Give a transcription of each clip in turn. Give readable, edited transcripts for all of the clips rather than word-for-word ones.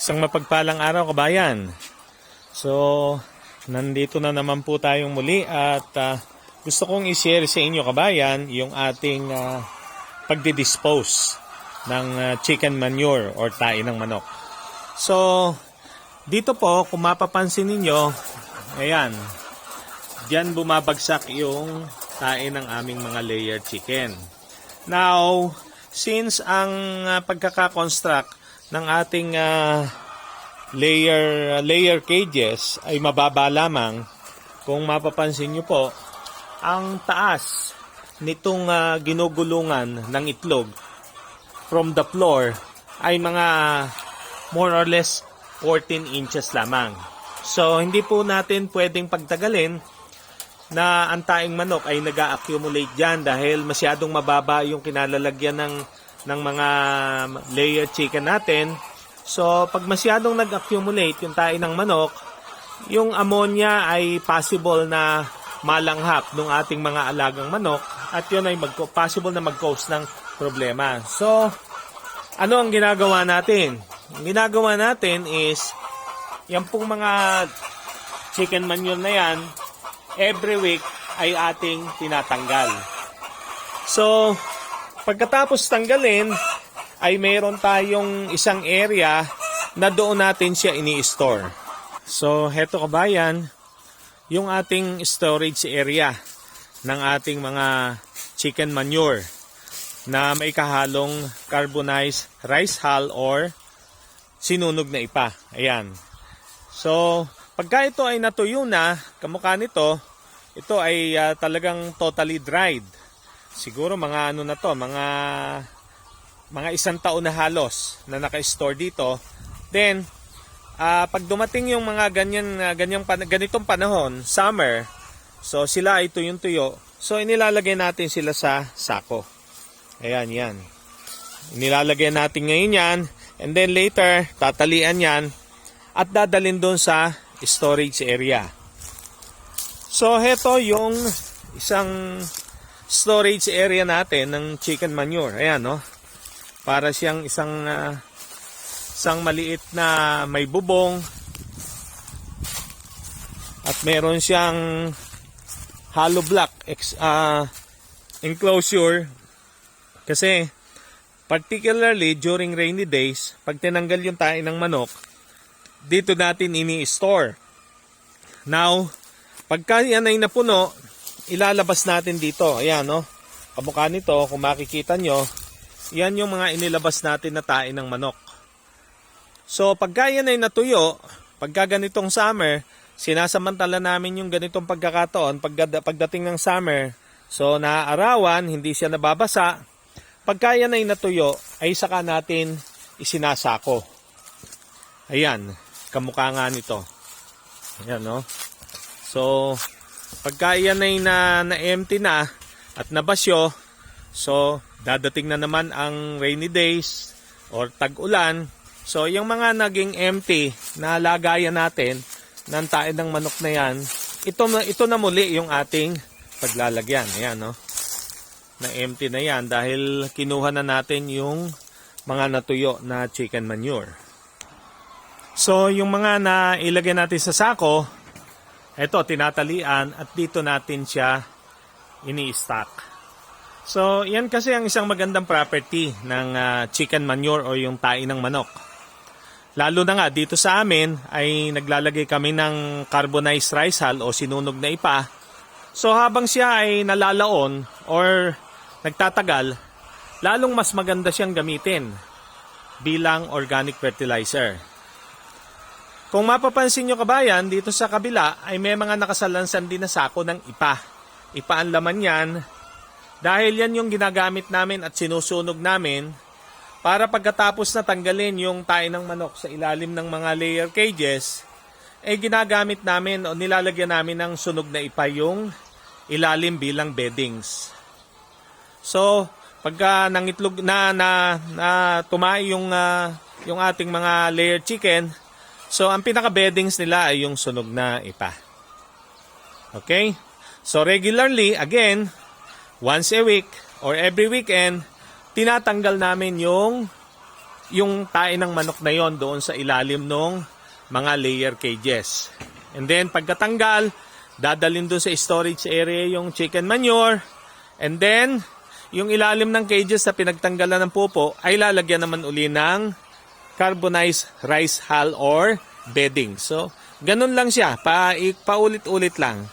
Isang mapagpalang araw, kabayan. So, nandito na naman po tayong muli at gusto kong i-share sa inyo, kabayan, yung ating pagdidispose ng chicken manure or tae ng manok. So, dito po, kung mapapansin ninyo, ayan, diyan bumabagsak yung tae ng aming mga layer chicken. Now, since ang pagkakakonstruct ng ating layer cages ay mababa lamang, kung mapapansin nyo po, ang taas nitong ginugulungan ng itlog from the floor ay mga more or less 14 inches lamang. So, hindi po natin pwedeng pagtagalin na ang taing manok ay nag-accumulate dyan dahil masyadong mababa yung kinalalagyan ng mga layer chicken natin. So, pag masyadong nag-accumulate yung tae ng manok, yung ammonia ay possible na malanghap ng ating mga alagang manok at yun ay possible na mag-cause ng problema. So, ano ang ginagawa natin? Ang ginagawa natin is, yung pong mga chicken manure na yan, every week ay ating tinatanggal. So, pagkatapos tanggalin, ay mayroon tayong isang area na doon natin siya ini-store. So, heto kabayan, yung ating storage area ng ating mga chicken manure na may kahalong carbonized rice hull or sinunog na ipa. Ayan. So, pagka ito ay natuyo na, kamukha nito, ito ay talagang totally dried. Siguro mga ano na to, mga isang taon na halos na naka-store dito. Then, pag dumating yung mga ganitong panahon, summer, so sila ay tuyong-tuyo. So, inilalagay natin sila sa sako. Ayan, yan. Inilalagay natin ngayon yan. And then later, tatalian yan at dadalhin doon sa storage area. So, heto yung isang storage area natin ng chicken manure. Ayan, no? Para siyang isang maliit na may bubong at meron siyang hollow block enclosure kasi particularly during rainy days, pag tinanggal yung tae ng manok, dito natin ini-store. Now, pagka yan ay napuno, ilalabas natin dito. Ayan, no? Kamukha nito, kung makikita nyo, yan yung mga inilabas natin na tae ng manok. So, pagka yan ay natuyo, pagka ganitong summer, sinasamantala namin yung ganitong pagkakataon, pagdating ng summer, so naaarawan, hindi siya nababasa. Pagka yan ay natuyo, ay saka natin isinasako. Ayan, kamukha nga nito. Ayan, no? So, pagka yan ay na-empty na at nabasyo, so, dadating na naman ang rainy days or tag-ulan. So, yung mga naging empty na lagayan natin ng tae ng manok na yan, ito na muli yung ating paglalagyan. Ayan, no? Na-empty na yan dahil kinuha na natin yung mga natuyo na chicken manure. So, yung mga na ilagay natin sa sako, ito, tinatalian at dito natin siya ini-stack. So, yan kasi ang isang magandang property ng chicken manure o yung tae ng manok. Lalo na nga dito sa amin ay naglalagay kami ng carbonized rice hull o sinunog na ipa. So, habang siya ay nalalaon or nagtatagal, lalong mas maganda siyang gamitin bilang organic fertilizer. Kung mapapansin nyo kabayan, dito sa kabila ay may mga nakasalansan din na sako ng ipa. Ipa ang laman yan. Dahil yan yung ginagamit namin at sinusunog namin para pagkatapos na tanggalin yung tae ng manok sa ilalim ng mga layer cages, ginagamit namin o nilalagyan namin ng sunog na ipa yung ilalim bilang beddings. So, pagka nangitlog na tumay yung ating mga layer chicken, so ang pinaka-beddings nila ay yung sunog na ipa. Okay? So, regularly, again, once a week or every weekend, tinatanggal namin yung yung tae ng manok na yon doon sa ilalim ng mga layer cages. And then pagkatanggal, dadalhin doon sa storage area yung chicken manure. And then yung ilalim ng cages na pinagtanggalan ng pupo ay lalagyan naman uli ng carbonized rice hull or bedding. So, ganun lang siya. Paulit-ulit lang.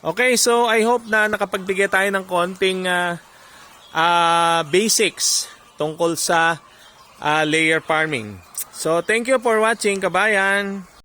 Okay, so I hope na nakapagbigay tayo ng konting basics tungkol sa layer farming. So, thank you for watching, kabayan.